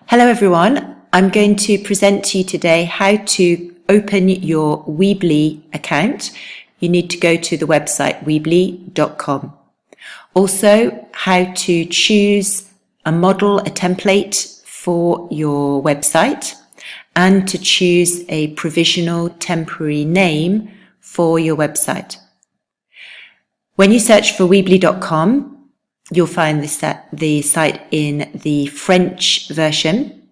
Hello everyone, I'm going to present to you today how to open your Weebly account. You need to go to the website weebly.com. Also, how to choose a model, a template for your website, and to choose a provisional temporary name for your website. When you search for weebly.com, you'll find the site in the French version.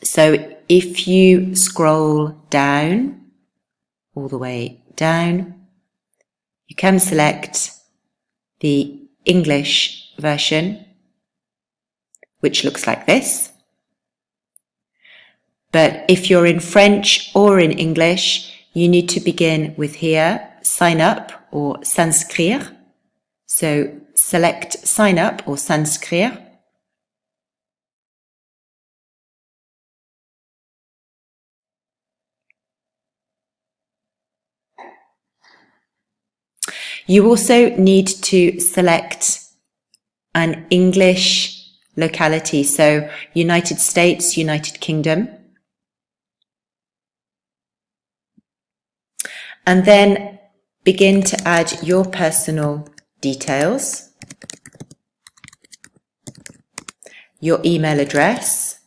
So if you scroll down, all the way down, you can select the English version, which looks like this. But if you're in French or in English, you need to begin with here, sign up or s'inscrire. So select sign up or s'inscrire. You also need to select an English locality, so United States, United Kingdom. And then begin to add your personal details, your email address,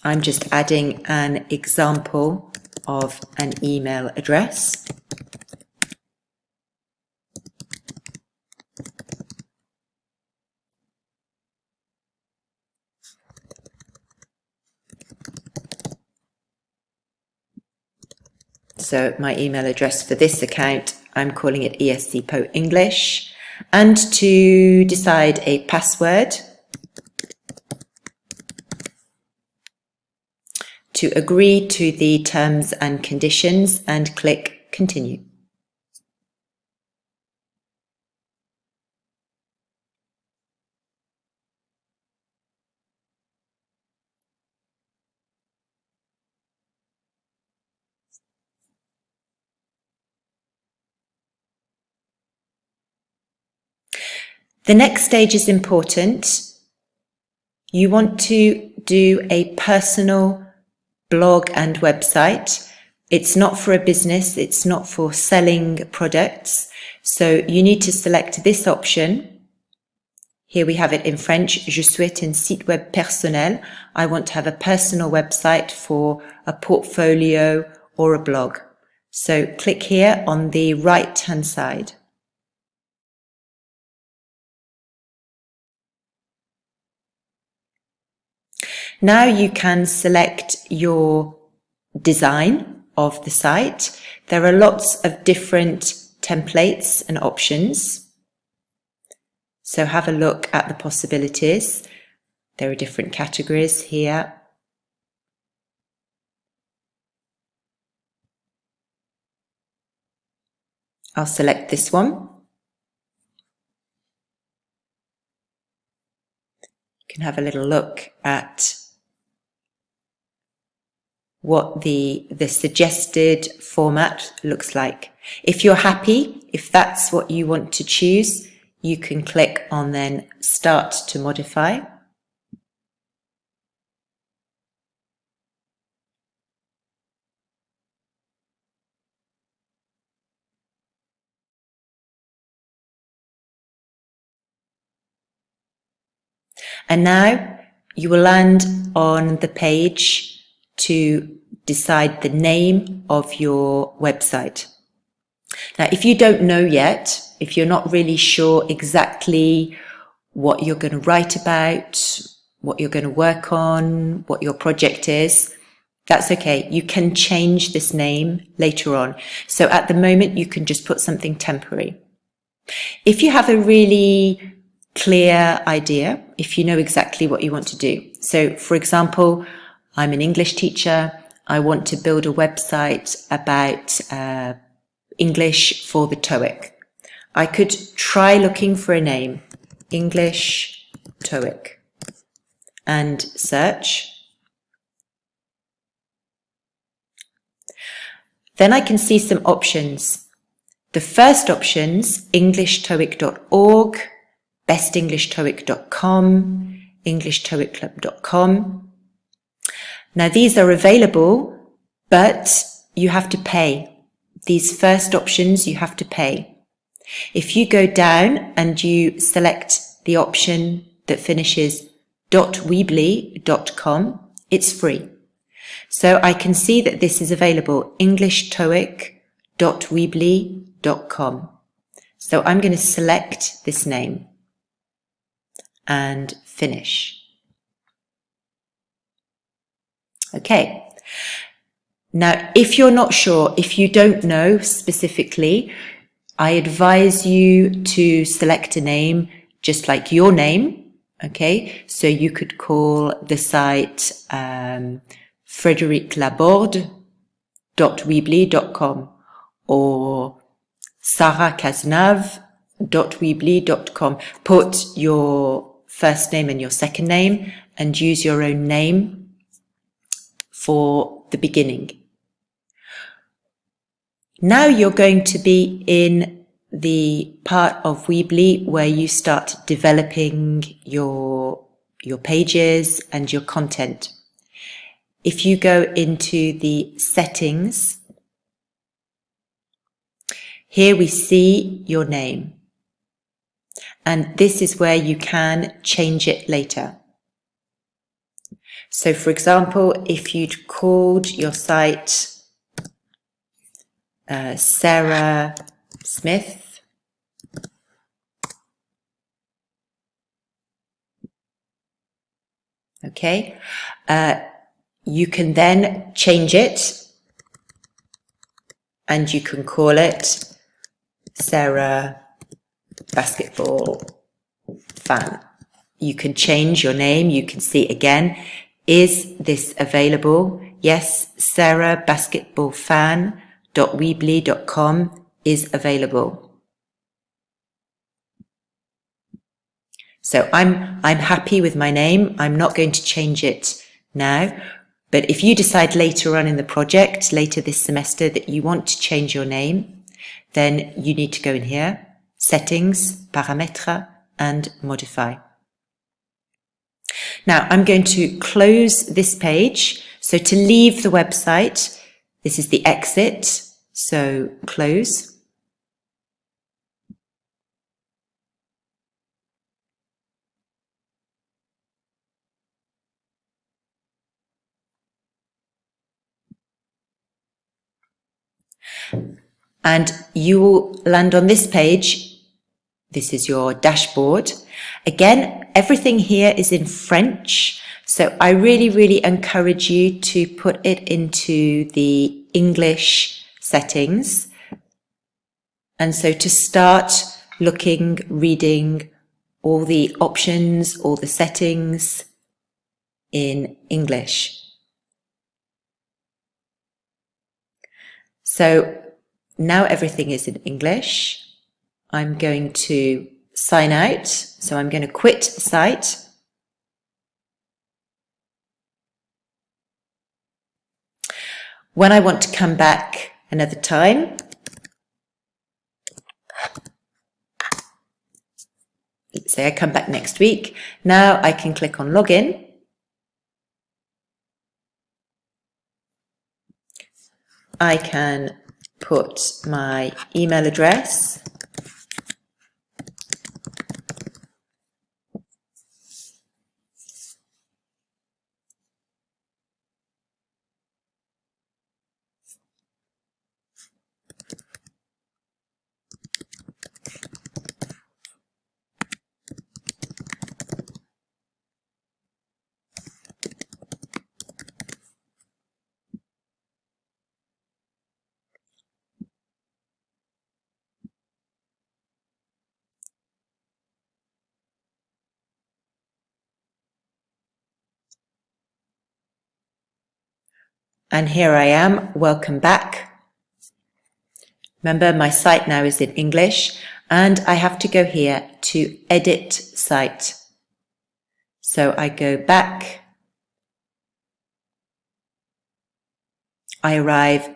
I'm just adding an example of an email address. So my email address for this account, I'm calling it ESCPO English, and to decide a password, to agree to the terms and conditions and click continue. The next stage is important. You want to do a personal blog and website. It's not for a business, it's not for selling products. So you need to select this option. Here we have it in French, Je souhaite un site web personnel. I want to have a personal website for a portfolio or a blog. So click here on the right-hand side. Now you can select your design of the site. There are lots of different templates and options. So have a look at the possibilities. There are different categories here. I'll select this one. You can have a little look at what the suggested format looks like. If you're happy, if that's what you want to choose, you can click on then Start to Modify. And now you will land on the page to decide the name of your website. Now, if you don't know yet, if you're not really sure exactly what you're going to write about, what you're going to work on, what your project is, that's okay. You can change this name later on. So at the moment, you can just put something temporary. If you have a really clear idea, if you know exactly what you want to do. So for example, I'm an English teacher. I want to build a website about English for the TOEIC. I could try looking for a name, English TOEIC, and search. Then I can see some options. The first options, EnglishTOEIC.org, bestinglishtowik.com, englishtowikclub.com. Now these are available, but you have to pay. These first options you have to pay. If you go down and you select the option that finishes .weebly.com, it's free. So I can see that this is available, englishtowik.weebly.com. So I'm going to select this name and finish. Okay. Now, if you're not sure, if you don't know specifically, I advise you to select a name just like your name. Okay. So you could call the site, frédériclaborde.weebly.com or sarahcazenave.weebly.com. Put your first name and your second name and use your own name for the beginning. Now you're going to be in the part of Weebly where you start developing your pages and your content. If you go into the settings, here we see your name. And this is where you can change it later. So for example, if you'd called your site Sarah Smith, okay, you can then change it and you can call it Sarah Basketball Fan. You can change your name. You can see again, is this available? Yes, Sarah Basketball Fan.weebly.com is available. So I'm happy with my name. I'm not going to change it now. But if you decide later on in the project, later this semester, that you want to change your name, then you need to go in here, settings, paramètres, and modify. Now I'm going to close this page. So to leave the website, this is the exit. So close. And you will land on this page. This is your dashboard. Again, everything here is in French. So I really, really encourage you to put it into the English settings. And so to start looking, reading all the options, all the settings in English. So now everything is in English. I'm going to sign out. So I'm going to quit the site. When I want to come back another time, let's say I come back next week. Now I can click on login. I can put my email address. And here I am. Welcome back. Remember, my site now is in English and I have to go here to edit site. So I go back. I arrive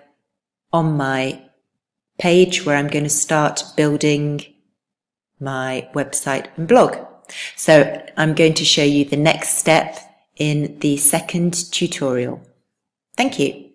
on my page where I'm going to start building my website and blog. So I'm going to show you the next step in the second tutorial. Thank you.